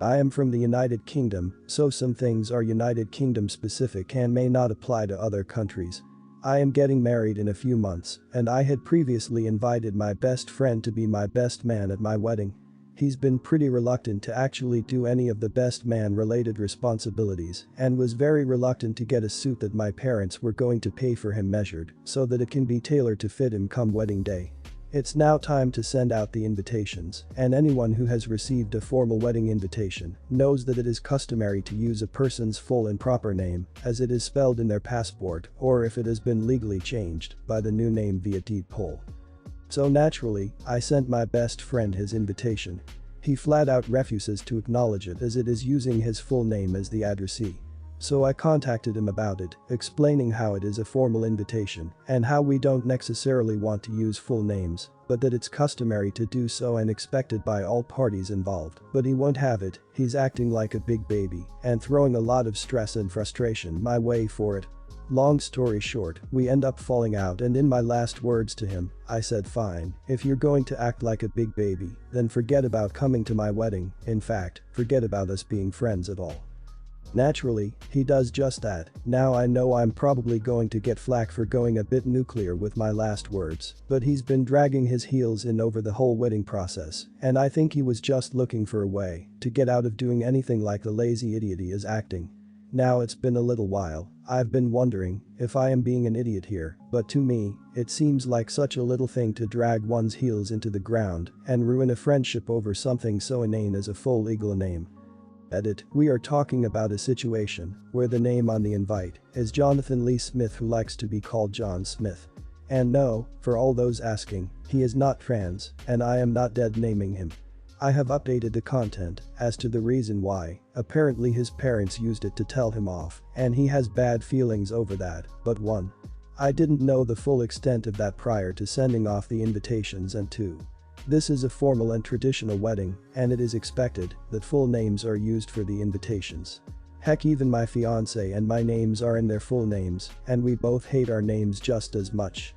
I am from the United Kingdom, so some things are United Kingdom specific and may not apply to other countries. I am getting married in a few months, and I had previously invited my best friend to be my best man at my wedding. He's been pretty reluctant to actually do any of the best man related responsibilities and was very reluctant to get a suit that my parents were going to pay for him measured so that it can be tailored to fit him come wedding day. It's now time to send out the invitations, and anyone who has received a formal wedding invitation knows that it is customary to use a person's full and proper name as it is spelled in their passport or if it has been legally changed by the new name via deed poll. So naturally, I sent my best friend his invitation. He flat out refuses to acknowledge it as it is using his full name as the addressee. So I contacted him about it, explaining how it is a formal invitation and how we don't necessarily want to use full names, but that it's customary to do so and expected by all parties involved. But he won't have it, he's acting like a big baby and throwing a lot of stress and frustration my way for it. Long story short, we end up falling out and in my last words to him, I said fine, if you're going to act like a big baby, then forget about coming to my wedding, in fact, forget about us being friends at all. Naturally, he does just that. Now I know I'm probably going to get flack for going a bit nuclear with my last words, but he's been dragging his heels in over the whole wedding process, and I think he was just looking for a way to get out of doing anything like the lazy idiot he is acting. Now it's been a little while, I've been wondering if I am being an idiot here, but to me, it seems like such a little thing to drag one's heels into the ground and ruin a friendship over something so inane as a full legal name. Edit, we are talking about a situation where the name on the invite is Jonathan Lee Smith, who likes to be called John Smith. And no, for all those asking, he is not trans, and I am not dead naming him. I have updated the content as to the reason why. Apparently his parents used it to tell him off, and he has bad feelings over that, but 1. I didn't know the full extent of that prior to sending off the invitations, and 2. This is a formal and traditional wedding, and it is expected that full names are used for the invitations. Heck, even my fiance and my names are in their full names, and we both hate our names just as much.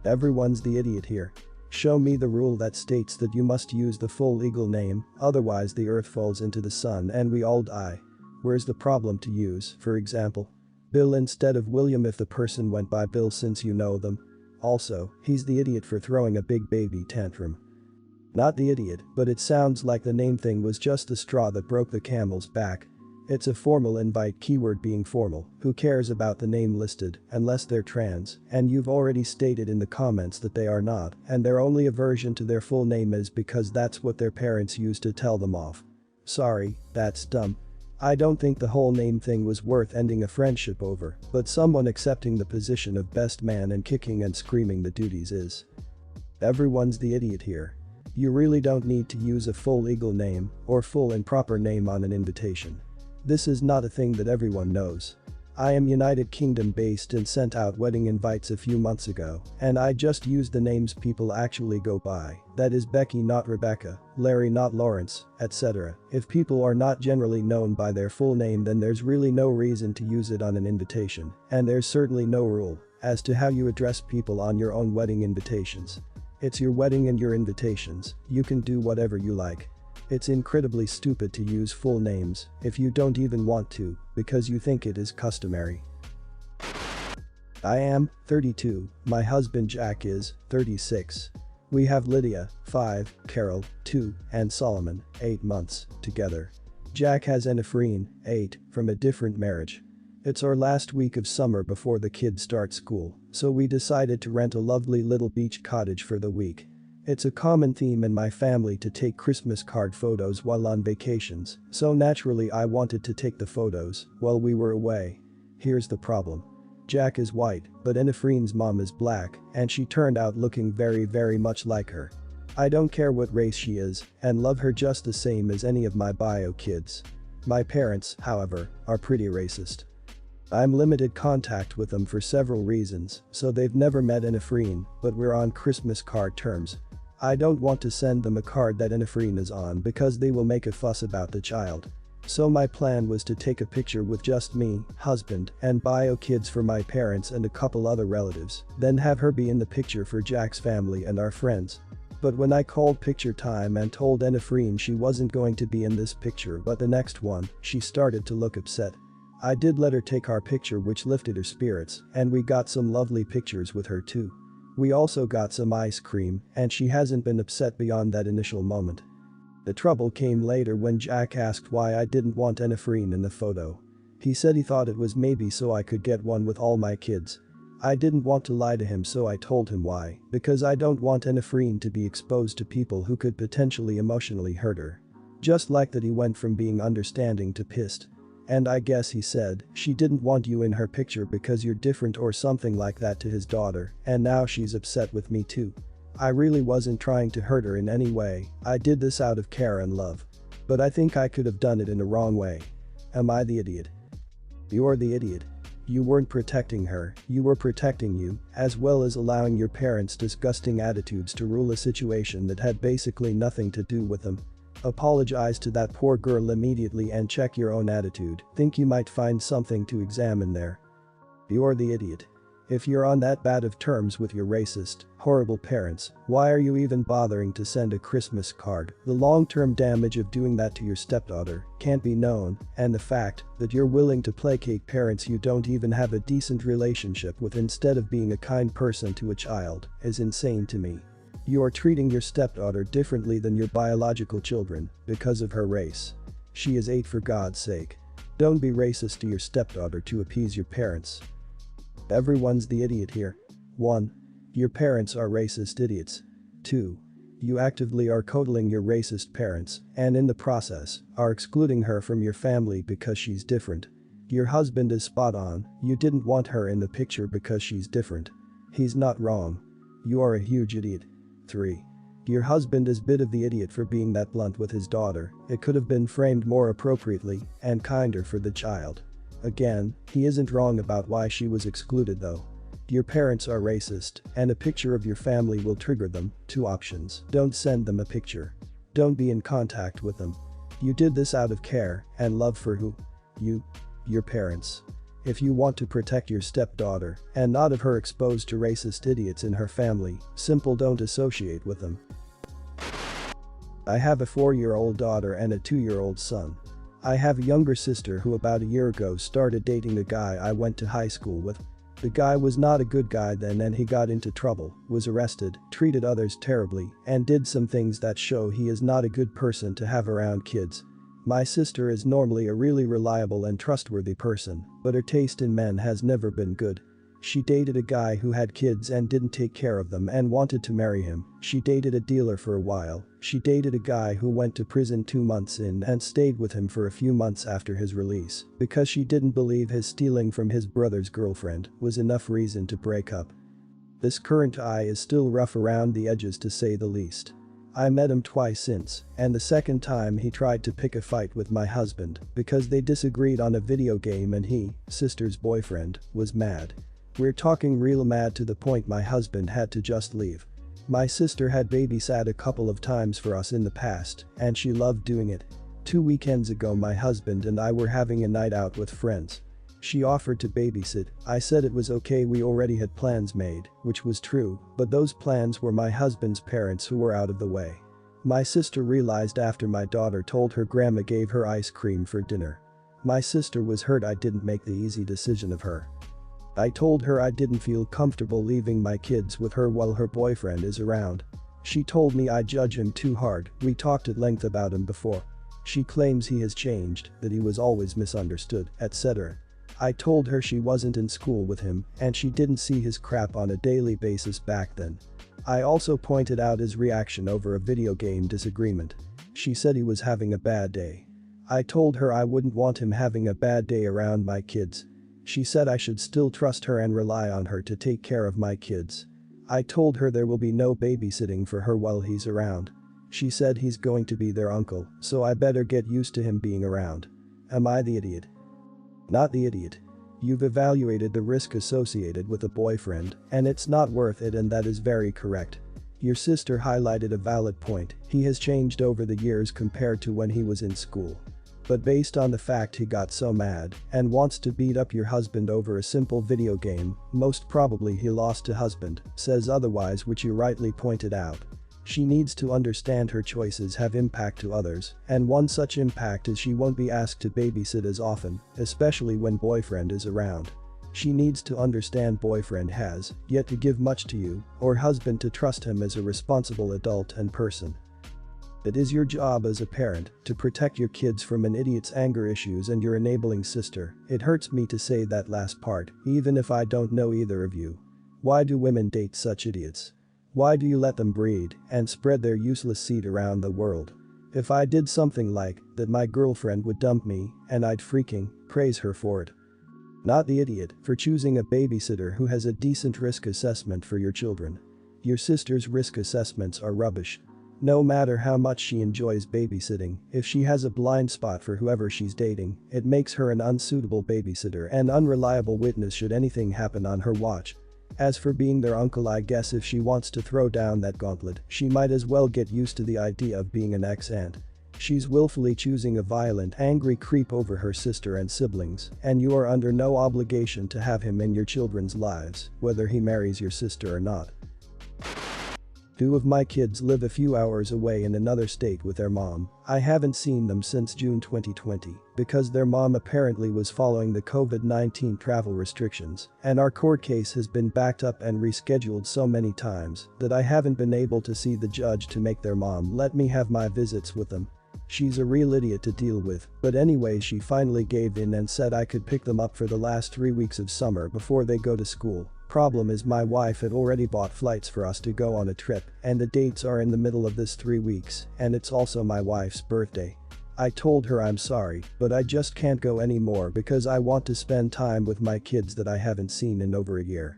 Everyone's the idiot here. Show me the rule that states that you must use the full legal name, otherwise the earth falls into the sun and we all die. Where's the problem to use, for example, Bill instead of William if the person went by Bill since you know them? Also, he's the idiot for throwing a big baby tantrum. Not the idiot, but it sounds like the name thing was just the straw that broke the camel's back. It's a formal invite, keyword being formal, who cares about the name listed unless they're trans, and you've already stated in the comments that they are not, and their only aversion to their full name is because that's what their parents used to tell them off. Sorry, that's dumb. I don't think the whole name thing was worth ending a friendship over, but someone accepting the position of best man and kicking and screaming the duties is. Everyone's the idiot here. You really don't need to use a full legal name or full and proper name on an invitation. This is not a thing that everyone knows. I am United Kingdom based and sent out wedding invites a few months ago, and I just used the names people actually go by, that is Becky not Rebecca, Larry not Lawrence, etc. If people are not generally known by their full name, then there's really no reason to use it on an invitation, and there's certainly no rule as to how you address people on your own wedding invitations. It's your wedding and your invitations, you can do whatever you like. It's incredibly stupid to use full names if you don't even want to because you think it is customary. I am 32, my husband Jack is 36. We have Lydia, 5, Carol, 2, and Solomon, 8 months, together. Jack has Anna-Freen, 8, from a different marriage. It's our last week of summer before the kids start school, so we decided to rent a lovely little beach cottage for the week. It's a common theme in my family to take Christmas card photos while on vacations, so naturally I wanted to take the photos while we were away. Here's the problem. Jack is white, but Anna-Freen's mom is black, and she turned out looking very much like her. I don't care what race she is, and love her just the same as any of my bio kids. My parents, however, are pretty racist. I'm limited contact with them for several reasons, so they've never met Anna-Freen, but we're on Christmas card terms. I don't want to send them a card that Anna-Freen is on because they will make a fuss about the child. So my plan was to take a picture with just me, husband, and bio kids for my parents and a couple other relatives, then have her be in the picture for Jack's family and our friends. But when I called picture time and told Enifrine she wasn't going to be in this picture but the next one, she started to look upset. I did let her take our picture, which lifted her spirits, and we got some lovely pictures with her too. We also got some ice cream, and she hasn't been upset beyond that initial moment. The trouble came later when Jack asked why I didn't want Enifrine in the photo. He said he thought it was maybe so I could get one with all my kids. I didn't want to lie to him, so I told him why, because I don't want Enifrine to be exposed to people who could potentially emotionally hurt her. Just like that, he went from being understanding to pissed. And I guess he said she didn't want you in her picture because you're different or something like that to his daughter, and now she's upset with me too. I really wasn't trying to hurt her in any way, I did this out of care and love. But I think I could have done it in a wrong way. Am I the idiot? You're the idiot. You weren't protecting her, you were protecting you, as well as allowing your parents' disgusting attitudes to rule a situation that had basically nothing to do with them. Apologize to that poor girl immediately and check your own attitude, think you might find something to examine there. You're the idiot. If you're on that bad of terms with your racist, horrible parents, why are you even bothering to send a Christmas card? The long-term damage of doing that to your stepdaughter can't be known, and the fact that you're willing to placate parents you don't even have a decent relationship with instead of being a kind person to a child is insane to me. You are treating your stepdaughter differently than your biological children because of her race. She is 8, for God's sake. Don't be racist to your stepdaughter to appease your parents. Everyone's the idiot here. 1. Your parents are racist idiots. 2. You actively are coddling your racist parents and in the process are excluding her from your family because she's different. Your husband is spot on, you didn't want her in the picture because she's different. He's not wrong. You are a huge idiot. 3. Your husband is a bit of the idiot for being that blunt with his daughter, it could have been framed more appropriately and kinder for the child. Again, he isn't wrong about why she was excluded though. Your parents are racist, and a picture of your family will trigger them. 2 options. Don't send them a picture. Don't be in contact with them. You did this out of care and love for who? You. Your parents. If you want to protect your stepdaughter and not have her exposed to racist idiots in her family, simple don't associate with them. I have a 4-year-old daughter and a 2-year-old son. I have a younger sister who about a year ago started dating a guy I went to high school with. The guy was not a good guy then and he got into trouble, was arrested, treated others terribly, and did some things that show he is not a good person to have around kids. My sister is normally a really reliable and trustworthy person, but her taste in men has never been good. She dated a guy who had kids and didn't take care of them and wanted to marry him. She dated a dealer for a while. She dated a guy who went to prison 2 months in and stayed with him for a few months after his release because she didn't believe his stealing from his brother's girlfriend was enough reason to break up. This current guy is still rough around the edges to say the least. I met him twice since, and the second time he tried to pick a fight with my husband because they disagreed on a video game and he, sister's boyfriend, was mad. We're talking real mad to the point my husband had to just leave. My sister had babysat a couple of times for us in the past, and she loved doing it. 2 weekends ago my husband and I were having a night out with friends. She offered to babysit, I said it was okay, we already had plans made, which was true, but those plans were my husband's parents who were out of the way. My sister realized after my daughter told her grandma gave her ice cream for dinner. My sister was hurt I didn't make the easy decision of her. I told her I didn't feel comfortable leaving my kids with her while her boyfriend is around. She told me I judge him too hard, we talked at length about him before. She claims he has changed, that he was always misunderstood, etc. I told her she wasn't in school with him and she didn't see his crap on a daily basis back then. I also pointed out his reaction over a video game disagreement. She said he was having a bad day. I told her I wouldn't want him having a bad day around my kids. She said I should still trust her and rely on her to take care of my kids. I told her there will be no babysitting for her while he's around. She said he's going to be their uncle, so I better get used to him being around. Am I the idiot? Not the idiot. You've evaluated the risk associated with a boyfriend, and it's not worth it, and that is very correct. Your sister highlighted a valid point, he has changed over the years compared to when he was in school. But based on the fact he got so mad and wants to beat up your husband over a simple video game, most probably he lost a husband, says otherwise, which you rightly pointed out. She needs to understand her choices have impact to others, and one such impact is she won't be asked to babysit as often, especially when boyfriend is around. She needs to understand boyfriend has yet to give much to you, or husband to trust him as a responsible adult and person. It is your job as a parent to protect your kids from an idiot's anger issues and your enabling sister. It hurts me to say that last part, even if I don't know either of you. Why do women date such idiots? Why do you let them breed and spread their useless seed around the world? If I did something like that, my girlfriend would dump me and I'd freaking praise her for it. Not the idiot for choosing a babysitter who has a decent risk assessment for your children. Your sister's risk assessments are rubbish. No matter how much she enjoys babysitting, if she has a blind spot for whoever she's dating, it makes her an unsuitable babysitter and unreliable witness should anything happen on her watch. As for being their uncle, I guess if she wants to throw down that gauntlet, she might as well get used to the idea of being an ex-aunt. She's willfully choosing a violent, angry creep over her sister and siblings, and you are under no obligation to have him in your children's lives, whether he marries your sister or not. Two of my kids live a few hours away in another state with their mom. I haven't seen them since June 2020 because their mom apparently was following the COVID-19 travel restrictions, and our court case has been backed up and rescheduled so many times that I haven't been able to see the judge to make their mom let me have my visits with them. She's a real idiot to deal with, but anyway, she finally gave in and said I could pick them up for the last 3 weeks of summer before they go to school. Problem is, my wife had already bought flights for us to go on a trip, and the dates are in the middle of this 3 weeks, and it's also my wife's birthday. I told her I'm sorry, but I just can't go anymore because I want to spend time with my kids that I haven't seen in over a year.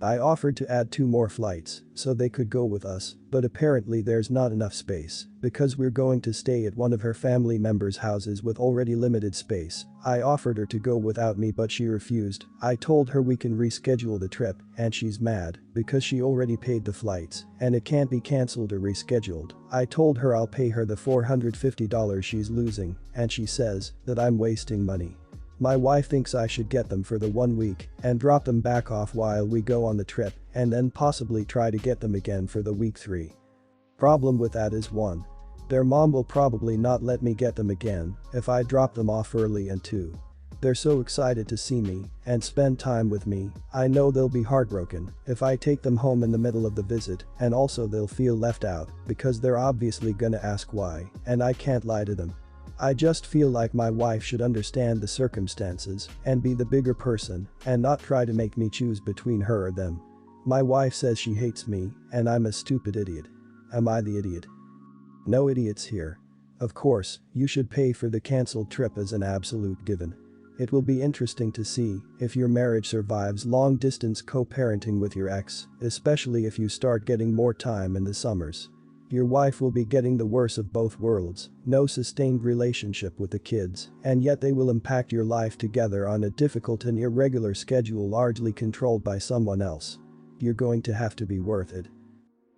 I offered to add 2 more flights so they could go with us, but apparently there's not enough space because we're going to stay at one of her family members' houses with already limited space. I offered her to go without me, but she refused. I told her we can reschedule the trip, and she's mad because she already paid the flights and it can't be cancelled or rescheduled. I told her I'll pay her the $450 she's losing, and she says that I'm wasting money. My wife thinks I should get them for the 1 week and drop them back off while we go on the trip and then possibly try to get them again for the week 3. Problem with that is 1. Their mom will probably not let me get them again if I drop them off early, and 2. They're so excited to see me and spend time with me, I know they'll be heartbroken if I take them home in the middle of the visit, and also they'll feel left out because they're obviously gonna ask why, and I can't lie to them. I just feel like my wife should understand the circumstances and be the bigger person and not try to make me choose between her or them. My wife says she hates me and I'm a stupid idiot. Am I the idiot? No idiots here. Of course, you should pay for the cancelled trip as an absolute given. It will be interesting to see if your marriage survives long-distance co-parenting with your ex, especially if you start getting more time in the summers. Your wife will be getting the worst of both worlds, no sustained relationship with the kids, and yet they will impact your life together on a difficult and irregular schedule largely controlled by someone else. You're going to have to be worth it.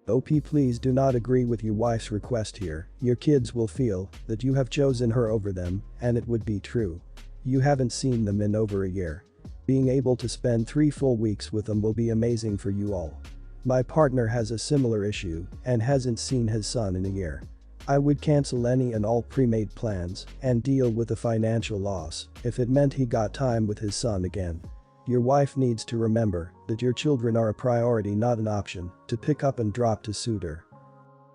OP, please do not agree with your wife's request here. Your kids will feel that you have chosen her over them, and it would be true. You haven't seen them in over a year. Being able to spend 3 full weeks with them will be amazing for you all. My partner has a similar issue and hasn't seen his son in a year. I would cancel any and all pre-made plans and deal with the financial loss if it meant he got time with his son again. Your wife needs to remember that your children are a priority, not an option to pick up and drop to suit her.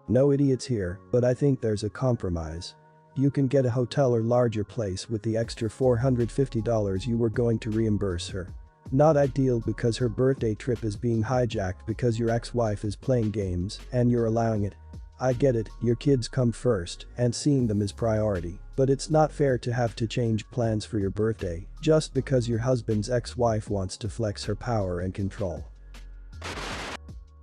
No idiots here, but I think there's a compromise. You can get a hotel or larger place with the extra $450 you were going to reimburse her. Not ideal because her birthday trip is being hijacked because your ex-wife is playing games and you're allowing it. I get it, your kids come first and seeing them is priority, but it's not fair to have to change plans for your birthday just because your husband's ex-wife wants to flex her power and control.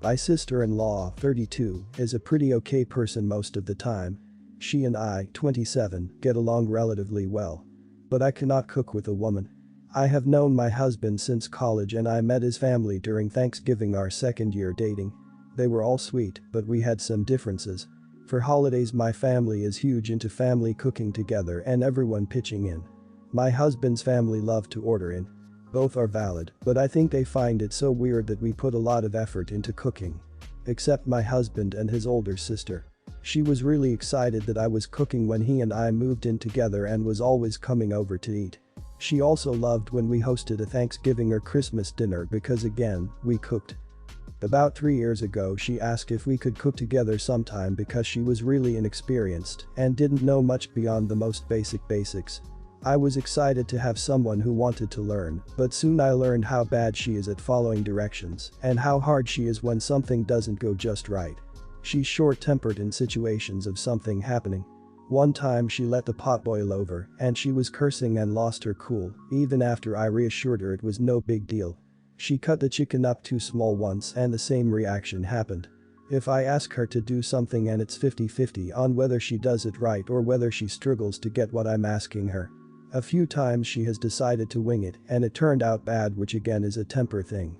My sister-in-law, 32, is a pretty okay person most of the time. She and I, 27, get along relatively well. But I cannot cook with a woman. I have known my husband since college and I met his family during Thanksgiving, our 2nd year dating. They were all sweet, but we had some differences. For holidays, my family is huge into family cooking together and everyone pitching in. My husband's family love to order in. Both are valid, but I think they find it so weird that we put a lot of effort into cooking. except my husband and his older sister. She was really excited that I was cooking when he and I moved in together and was always coming over to eat. She also loved when we hosted a Thanksgiving or Christmas dinner because again, we cooked. About 3 years ago she asked if we could cook together sometime because she was really inexperienced and didn't know much beyond the most basics. I was excited to have someone who wanted to learn, but soon I learned how bad she is at following directions and how hard she is when something doesn't go just right. She's short-tempered in situations of something happening. One time she let the pot boil over and she was cursing and lost her cool, even after I reassured her it was no big deal. She cut the chicken up too small once and the same reaction happened. If I ask her to do something and it's 50-50 on whether she does it right or whether she struggles to get what I'm asking her. A few times she has decided to wing it and it turned out bad, which again is a temper thing.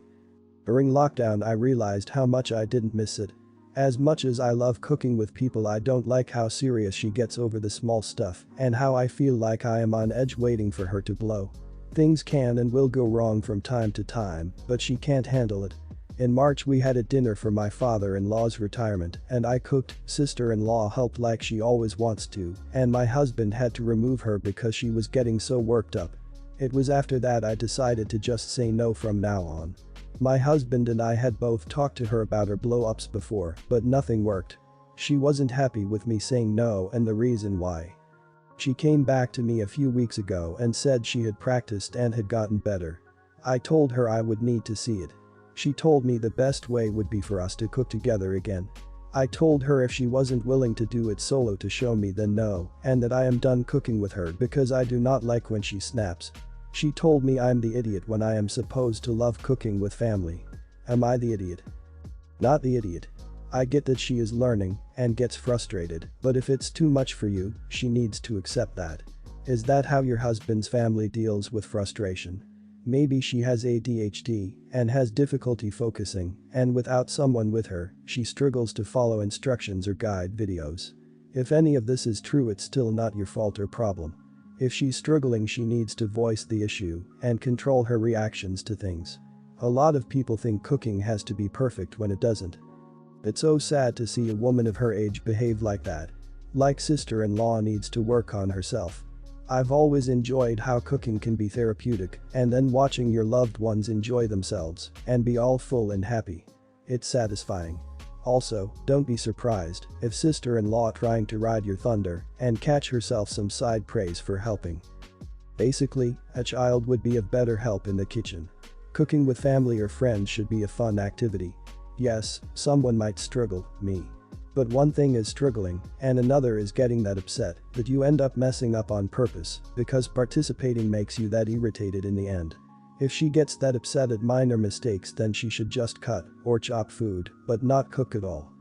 During lockdown I realized how much I didn't miss it. As much as I love cooking with people, I don't like how serious she gets over the small stuff and how I feel like I am on edge waiting for her to blow. Things can and will go wrong from time to time, but she can't handle it. In March we had a dinner for my father-in-law's retirement and I cooked, sister-in-law helped like she always wants to, and my husband had to remove her because she was getting so worked up. It was after that I decided to just say no from now on. My husband and I had both talked to her about her blow-ups before, but nothing worked. She wasn't happy with me saying no and the reason why. She came back to me a few weeks ago and said she had practiced and had gotten better. I told her I would need to see it. She told me the best way would be for us to cook together again. I told her if she wasn't willing to do it solo to show me, then no, and that I am done cooking with her because I do not like when she snaps. She told me I'm the idiot when I am supposed to love cooking with family. Am I the idiot? Not the idiot. I get that she is learning and gets frustrated, but if it's too much for you, she needs to accept that. Is that how your husband's family deals with frustration? Maybe she has ADHD and has difficulty focusing, and without someone with her, she struggles to follow instructions or guide videos. If any of this is true, it's still not your fault or problem. If she's struggling, she needs to voice the issue and control her reactions to things. A lot of people think cooking has to be perfect when it doesn't. It's so sad to see a woman of her age behave like that. Like sister-in-law needs to work on herself. I've always enjoyed how cooking can be therapeutic, and then watching your loved ones enjoy themselves and be all full and happy. It's satisfying. Also, don't be surprised if sister-in-law trying to ride your thunder and catch herself some side praise for helping. Basically, a child would be of better help in the kitchen. Cooking with family or friends should be a fun activity. Yes, someone might struggle, me. But one thing is struggling, and another is getting that upset that you end up messing up on purpose because participating makes you that irritated in the end. If she gets that upset at minor mistakes, then she should just cut or chop food, but not cook at all.